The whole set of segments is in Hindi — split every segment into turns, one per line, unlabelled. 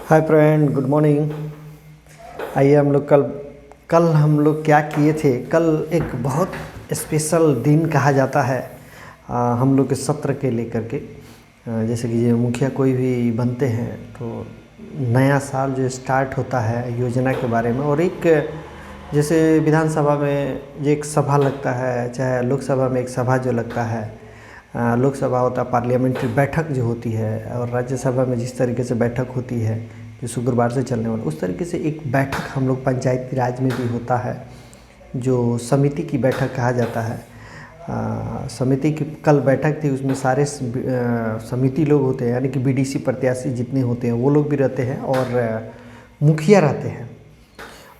Hi friend, good morning. आइए हम लोग कल हम लोग क्या किए थे। कल एक बहुत स्पेशल दिन कहा जाता है हम लोग के सत्र के लेकर के। जैसे कि जो मुखिया कोई भी बनते हैं तो नया साल जो स्टार्ट होता है योजना के बारे में, और एक जैसे विधानसभा में जो एक सभा लगता है, चाहे लोकसभा में एक सभा जो लगता है, लोकसभा होता है पार्लियामेंट्री बैठक जो होती है, और राज्यसभा में जिस तरीके से बैठक होती है जो शुक्रवार से चलने वाला, उस तरीके से एक बैठक हम लोग पंचायती राज में भी होता है जो समिति की बैठक कहा जाता है। समिति की कल बैठक थी, उसमें सारे समिति लोग होते हैं, यानी कि बीडीसी प्रत्याशी जितने होते हैं वो लोग भी रहते हैं और मुखिया रहते हैं,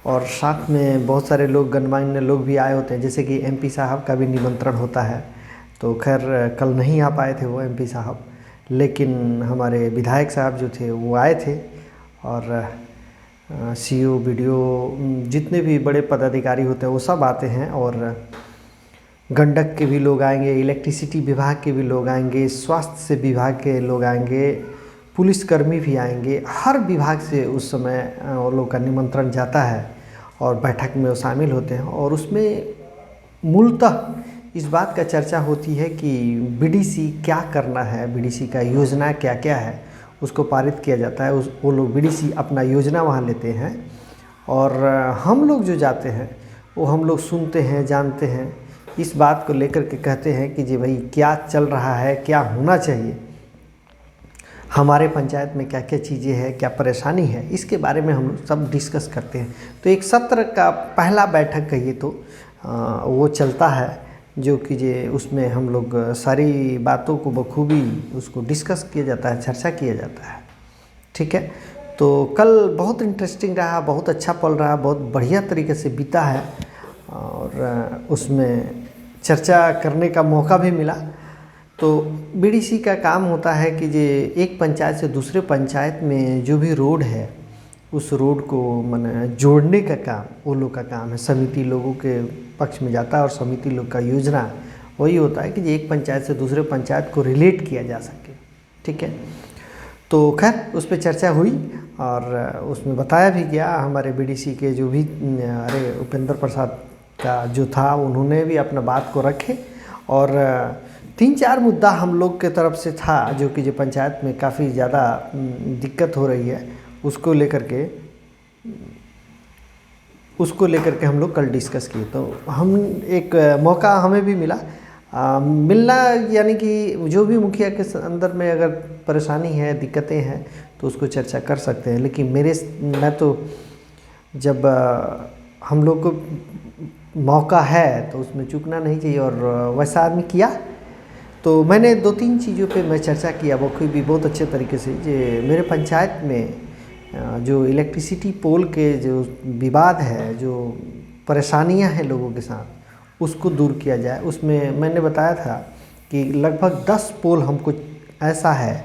और साथ में बहुत सारे लोग गणमान्य लोग भी आए होते हैं। जैसे कि एमपी साहब का भी निमंत्रण होता है, तो खैर कल नहीं आ पाए थे वो एमपी साहब, लेकिन हमारे विधायक साहब जो थे वो आए थे, और सीओ बीडीओ जितने भी बड़े पदाधिकारी होते हैं वो सब आते हैं, और गंडक के भी लोग आएंगे, इलेक्ट्रिसिटी विभाग के भी लोग आएंगे, स्वास्थ्य से विभाग के लोग आएंगे, पुलिसकर्मी भी आएंगे। हर विभाग से उस समय वो लोग का निमंत्रण जाता है और बैठक में वो शामिल होते हैं, और उसमें मूलतः इस बात का चर्चा होती है कि बीडीसी क्या करना है, बीडीसी का योजना क्या क्या है, उसको पारित किया जाता है। वो लोग बीडीसी अपना योजना वहाँ लेते हैं, और हम लोग जो जाते हैं वो हम लोग सुनते हैं, जानते हैं, इस बात को लेकर के कहते हैं कि जी भाई क्या चल रहा है, क्या होना चाहिए, हमारे पंचायत में क्या क्या चीज़ें हैं, क्या परेशानी है, इसके बारे में हम सब डिस्कस करते हैं। तो एक सत्र का पहला बैठक कहिए तो वो चलता है, जो कि जे उसमें हम लोग सारी बातों को बखूबी उसको डिस्कस किया जाता है, चर्चा किया जाता है। ठीक है, तो कल बहुत इंटरेस्टिंग रहा, बहुत अच्छा पल रहा, बहुत बढ़िया तरीके से बीता है, और उसमें चर्चा करने का मौका भी मिला। तो बीडीसी का काम होता है कि जे एक पंचायत से दूसरे पंचायत में जो भी रोड है उस रोड को माने जोड़ने का काम वो लोग का काम है। समिति लोगों के पक्ष में जाता है, और समिति लोग का योजना वही होता है कि एक पंचायत से दूसरे पंचायत को रिलेट किया जा सके। ठीक है, तो खैर उस पर चर्चा हुई, और उसमें बताया भी गया। हमारे बीडीसी के जो भी उपेंद्र प्रसाद का जो था, उन्होंने भी अपना बात को रखे, और 3-4 मुद्दा हम लोग के तरफ से था जो कि जो पंचायत में काफ़ी ज़्यादा दिक्कत हो रही है, उसको लेकर के हम लोग कल डिस्कस किए। तो हम एक मौका हमें भी मिला मिलना, यानी कि जो भी मुखिया के अंदर में अगर परेशानी है, दिक्कतें हैं, तो उसको चर्चा कर सकते हैं। लेकिन मैं तो जब हम लोग को मौका है तो उसमें चूकना नहीं चाहिए, और वैसा आदमी किया। तो मैंने 2-3 चीज़ों पे मैं चर्चा किया, वो भी बहुत अच्छे तरीके से। जे मेरे पंचायत में जो इलेक्ट्रिसिटी पोल के जो विवाद है, जो परेशानियां हैं लोगों के साथ, उसको दूर किया जाए। उसमें मैंने बताया था कि लगभग 10 पोल हमको ऐसा है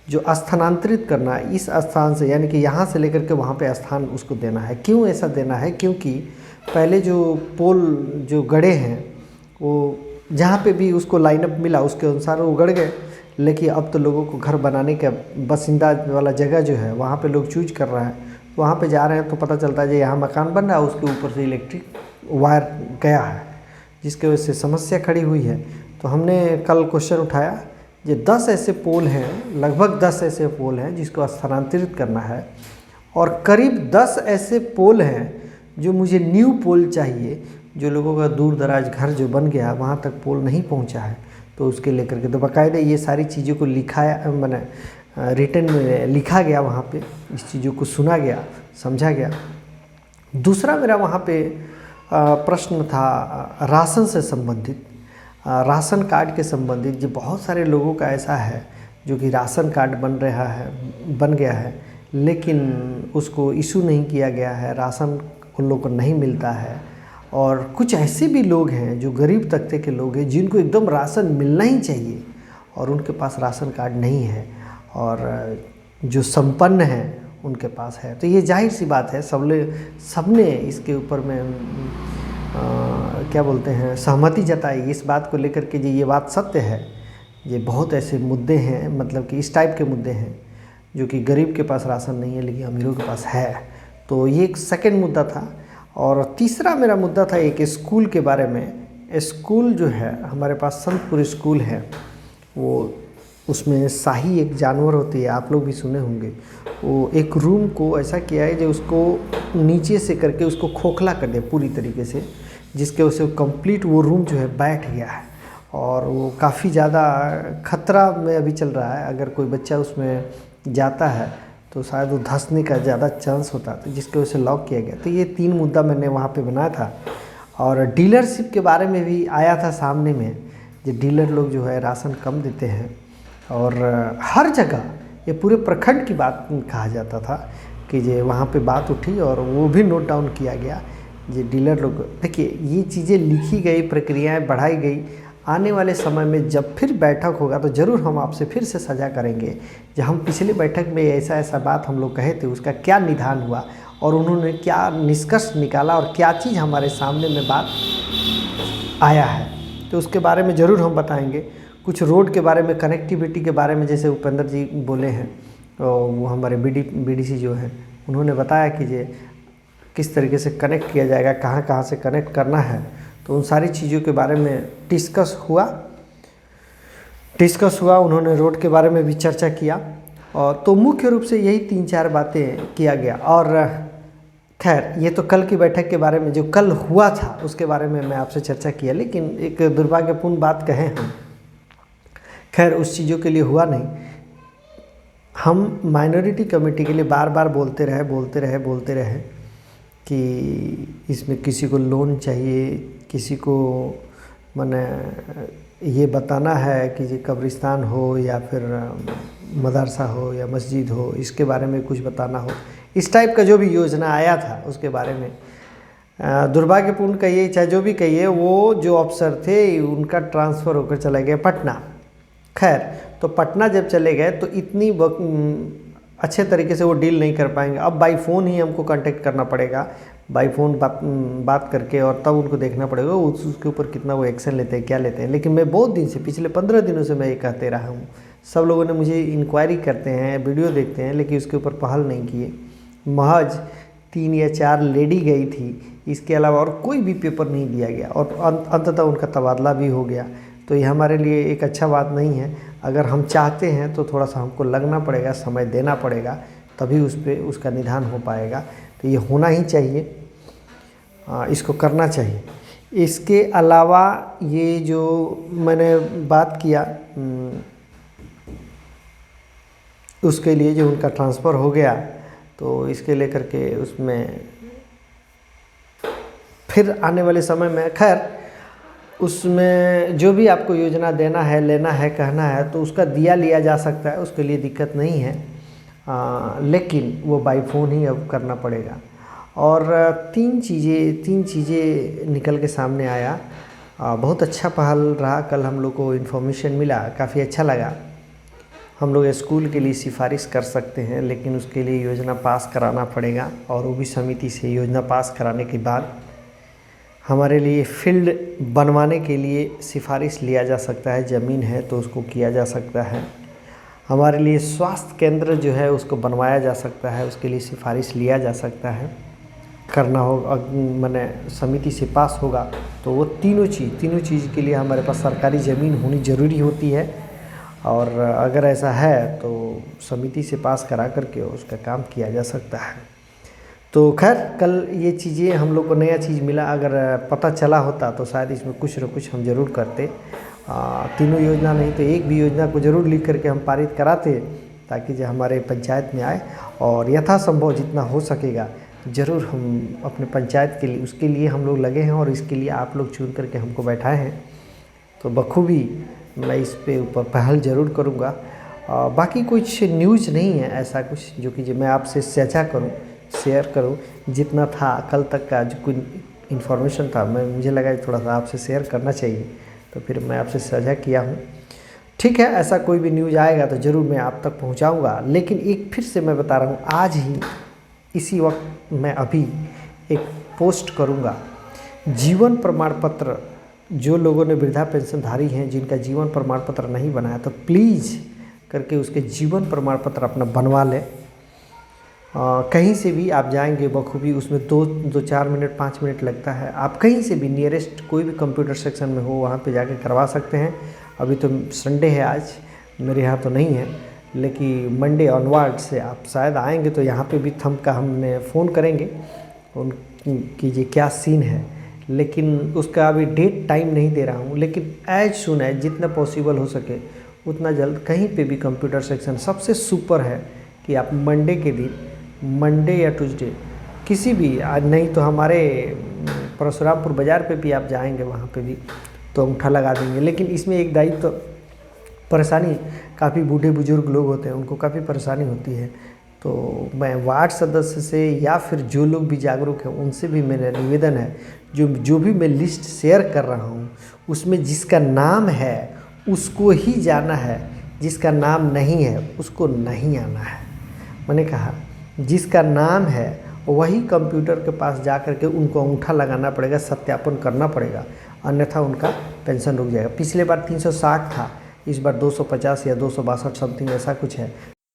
जो स्थानांतरित करना है इस स्थान से, यानी कि यहाँ से लेकर के वहाँ पे स्थान उसको देना है। क्यों ऐसा देना है? क्योंकि पहले जो पोल जो गड़े हैं वो जहाँ पे भी उसको लाइनअप मिला उसके अनुसार वो गड़ गए, लेकिन अब तो लोगों को घर बनाने का बसिंदा वाला जगह जो है वहाँ पे लोग चूज कर रहे हैं, वहाँ पे जा रहे हैं तो पता चलता है कि यहाँ मकान बन रहा है, उसके ऊपर से इलेक्ट्रिक वायर गया है, जिसके वजह से समस्या खड़ी हुई है। तो हमने कल क्वेश्चन उठाया, ये 10 ऐसे पोल हैं, लगभग 10 ऐसे पोल हैं जिसको स्थानांतरित करना है, और करीब 10 ऐसे पोल हैं जो मुझे न्यू पोल चाहिए, जो लोगों का दूर दराज घर जो बन गया वहाँ तक पोल नहीं पहुँचा है। तो उसके लेकर के तो बाकायदे ये सारी चीज़ों को लिखाया, मैंने रिटन में लिखा गया, वहाँ पे इस चीज़ों को सुना गया, समझा गया। दूसरा मेरा वहाँ पे प्रश्न था राशन से संबंधित, राशन कार्ड के संबंधित। जो बहुत सारे लोगों का ऐसा है जो कि राशन कार्ड बन गया है, लेकिन उसको इशू नहीं किया गया है, राशन उन लोगों को नहीं मिलता है। और कुछ ऐसे भी लोग हैं जो गरीब तबके के लोग हैं जिनको एकदम राशन मिलना ही चाहिए, और उनके पास राशन कार्ड नहीं है, और जो संपन्न हैं उनके पास है। तो ये जाहिर सी बात है, सबने इसके ऊपर में क्या बोलते हैं, सहमति जताई इस बात को लेकर के। ये बात सत्य है, ये बहुत ऐसे मुद्दे हैं, मतलब कि इस टाइप के मुद्दे हैं जो कि गरीब के पास राशन नहीं है लेकिन अमीरों के पास है। तो ये एक सेकंड मुद्दा था। और तीसरा मेरा मुद्दा था एक स्कूल के बारे में। स्कूल जो है हमारे पास संतपुर स्कूल है, वो उसमें शाही एक जानवर होती है, आप लोग भी सुने होंगे। वो एक रूम को ऐसा किया है जो उसको नीचे से करके उसको खोखला कर दिया पूरी तरीके से, जिसके वजह से कंप्लीट वो रूम जो है बैठ गया है। और वो काफ़ी ज़्यादा खतरा में अभी चल रहा है। अगर कोई बच्चा उसमें जाता है तो शायद वो धंसने का ज़्यादा चांस होता है, तो जिसके वजह से लॉक किया गया। तो ये 3 मुद्दा मैंने वहाँ पे बनाया था। और डीलरशिप के बारे में भी आया था सामने में, जो डीलर लोग जो है राशन कम देते हैं। और हर जगह ये पूरे प्रखंड की बात कहा जाता था कि ये वहाँ पे बात उठी और वो भी नोट डाउन किया गया। ये डीलर लोग, देखिए ये चीज़ें लिखी गई, प्रक्रियाएं बढ़ाई गई। आने वाले समय में जब फिर बैठक होगा तो ज़रूर हम आपसे फिर से साझा करेंगे जब हम पिछले बैठक में ऐसा बात हम लोग कहे थे उसका क्या निदान हुआ और उन्होंने क्या निष्कर्ष निकाला और क्या चीज़ हमारे सामने में बात आया है, तो उसके बारे में ज़रूर हम बताएंगे। कुछ रोड के बारे में, कनेक्टिविटी के बारे में, जैसे उपेंद्र जी बोले हैं, वो हमारे बीडीसी जो हैं उन्होंने बताया कि ये किस तरीके से कनेक्ट किया जाएगा, कहाँ कहाँ से कनेक्ट करना है। तो उन सारी चीज़ों के बारे में डिस्कस हुआ। उन्होंने रोड के बारे में भी चर्चा किया। और तो मुख्य रूप से यही 3-4 बातें किया गया। और खैर ये तो कल की बैठक के बारे में, जो कल हुआ था उसके बारे में मैं आपसे चर्चा किया, लेकिन एक दुर्भाग्यपूर्ण बात कहें हम, खैर उस चीज़ों के लिए हुआ नहीं। हम माइनॉरिटी कमेटी के लिए बार बार बोलते रहे कि इसमें किसी को लोन चाहिए, किसी को माने ये बताना है कि ये कब्रिस्तान हो या फिर मदरसा हो या मस्जिद हो, इसके बारे में कुछ बताना हो। इस टाइप का जो भी योजना आया था उसके बारे में दुर्भाग्यपूर्ण कहिए चाहे जो भी कहिए, वो जो अफसर थे उनका ट्रांसफ़र होकर चला गया पटना। खैर तो पटना जब चले गए तो इतनी अच्छे तरीके से वो डील नहीं कर पाएंगे। अब बाई फ़ोन ही हमको कांटेक्ट करना पड़ेगा, बाई फ़ोन बात करके, और तब उनको देखना पड़ेगा उसके ऊपर कितना वो एक्शन लेते हैं, क्या लेते हैं। लेकिन मैं बहुत दिन से, पिछले 15 दिनों से मैं ये कहते रहा हूँ। सब लोगों ने मुझे इंक्वायरी करते हैं, वीडियो देखते हैं, लेकिन उसके ऊपर पहल नहीं किए। महज 3 या 4 लेडी गई थी, इसके अलावा और कोई भी पेपर नहीं दिया गया और अंततः उनका तबादला भी हो गया। तो ये हमारे लिए एक अच्छा बात नहीं है। अगर हम चाहते हैं तो थोड़ा सा हमको लगना पड़ेगा, समय देना पड़ेगा, तभी उस पर उसका निदान हो पाएगा। तो ये होना ही चाहिए, इसको करना चाहिए। इसके अलावा ये जो मैंने बात किया उसके लिए जो उनका ट्रांसफ़र हो गया, तो इसके लेकर के उसमें फिर आने वाले समय में, खैर उसमें जो भी आपको योजना देना है, लेना है, कहना है तो उसका दिया लिया जा सकता है, उसके लिए दिक्कत नहीं है। लेकिन वो बाई फ़ोन ही अब करना पड़ेगा। और 3 चीज़ें निकल के सामने आया। बहुत अच्छा पहल रहा। कल हम लोग को इन्फॉर्मेशन मिला, काफ़ी अच्छा लगा। हम लोग स्कूल के लिए सिफारिश कर सकते हैं, लेकिन उसके लिए योजना पास कराना पड़ेगा और वो भी समिति से। योजना पास कराने के बाद हमारे लिए फील्ड बनवाने के लिए सिफारिश लिया जा सकता है, ज़मीन है तो उसको किया जा सकता है। हमारे लिए स्वास्थ्य केंद्र जो है उसको बनवाया जा सकता है, उसके लिए सिफारिश लिया जा सकता है, करना होगा। मैंने समिति से पास होगा तो वो तीनों चीज़ के लिए हमारे पास सरकारी ज़मीन होनी ज़रूरी होती है। और अगर ऐसा है तो समिति से पास करा करके उसका काम किया जा सकता है। तो खैर कल ये चीज़ें हम लोग को नया चीज़ मिला। अगर पता चला होता तो शायद इसमें कुछ न कुछ हम ज़रूर करते। तीनों योजना नहीं तो एक भी योजना को ज़रूर लिख करके हम पारित कराते, ताकि जो हमारे पंचायत में आए। और यथासंभव जितना हो सकेगा ज़रूर हम अपने पंचायत के लिए, उसके लिए हम लोग लगे हैं और इसके लिए आप लोग चुन करके हमको बैठाए हैं। तो बखूबी मैं इस पे ऊपर पहल ज़रूर करूँगा। बाकी कुछ न्यूज़ नहीं है ऐसा कुछ जो कि मैं आपसे साझा करूँ, शेयर करूँ। जितना था कल तक का जो कुछ इन्फॉर्मेशन था, मुझे लगा थोड़ा सा आपसे शेयर करना चाहिए, तो फिर मैं आपसे साझा किया हूँ। ठीक है, ऐसा कोई भी न्यूज़ आएगा तो ज़रूर मैं आप तक पहुँचाऊँगा। लेकिन एक फिर से मैं बता रहा हूँ, आज ही इसी वक्त मैं अभी एक पोस्ट करूँगा। जीवन प्रमाण पत्र, जो लोगों ने वृद्धा पेंशनधारी हैं जिनका जीवन प्रमाण पत्र नहीं बनाया, तो प्लीज़ करके उसके जीवन प्रमाण पत्र अपना बनवा लें। कहीं से भी आप जाएंगे बखूबी, उसमें 2-4 मिनट 5 मिनट लगता है। आप कहीं से भी नियरेस्ट कोई भी कंप्यूटर सेक्शन में हो वहाँ पे जाके करवा सकते हैं। अभी तो संडे है, आज मेरे यहाँ तो नहीं है, लेकिन मंडे ऑनवर्ड से आप शायद आएंगे तो यहाँ पे भी थंब का हमने फ़ोन करेंगे उनकी ये क्या सीन है, लेकिन उसका अभी डेट टाइम नहीं दे रहा हूँ। लेकिन एज सुन एज जितना पॉसिबल हो सके उतना जल्द कहीं पे भी कंप्यूटर सेक्शन सबसे सुपर है कि आप मंडे के दिन, मंडे या ट्यूसडे किसी भी, नहीं तो हमारे परशुरामपुर बाज़ार पे भी आप जाएंगे वहाँ पे भी तो अंगूठा लगा देंगे। लेकिन इसमें एक दायित्व तो परेशानी, काफ़ी बूढ़े बुजुर्ग लोग होते हैं, उनको काफ़ी परेशानी होती है। तो मैं वार्ड सदस्य से या फिर जो लोग भी जागरूक हैं उनसे भी मेरा निवेदन है, जो भी मैं लिस्ट शेयर कर रहा हूँ उसमें जिसका नाम है उसको ही जाना है, जिसका नाम नहीं है उसको नहीं आना है। मैंने कहा जिसका नाम है वही कंप्यूटर के पास जा कर के उनको अंगूठा लगाना पड़ेगा, सत्यापन करना पड़ेगा, अन्यथा उनका पेंशन रुक जाएगा। पिछले बार 360 था, इस बार 250 या 262 समथिंग ऐसा कुछ है।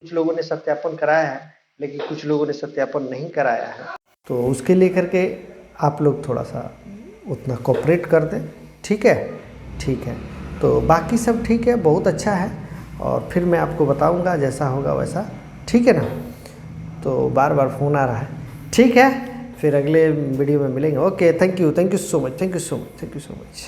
कुछ लोगों ने सत्यापन कराया है लेकिन कुछ लोगों ने सत्यापन नहीं कराया है, तो उसके लेकर के आप लोग थोड़ा सा उतना कोऑपरेट कर दें। ठीक है, ठीक है। तो बाकी सब ठीक है, बहुत अच्छा है, और फिर मैं आपको बताऊंगा जैसा होगा वैसा। ठीक है ना। तो बार बार फ़ोन आ रहा है। ठीक है, फिर अगले वीडियो में मिलेंगे। Okay, thank you so much, thank you so much.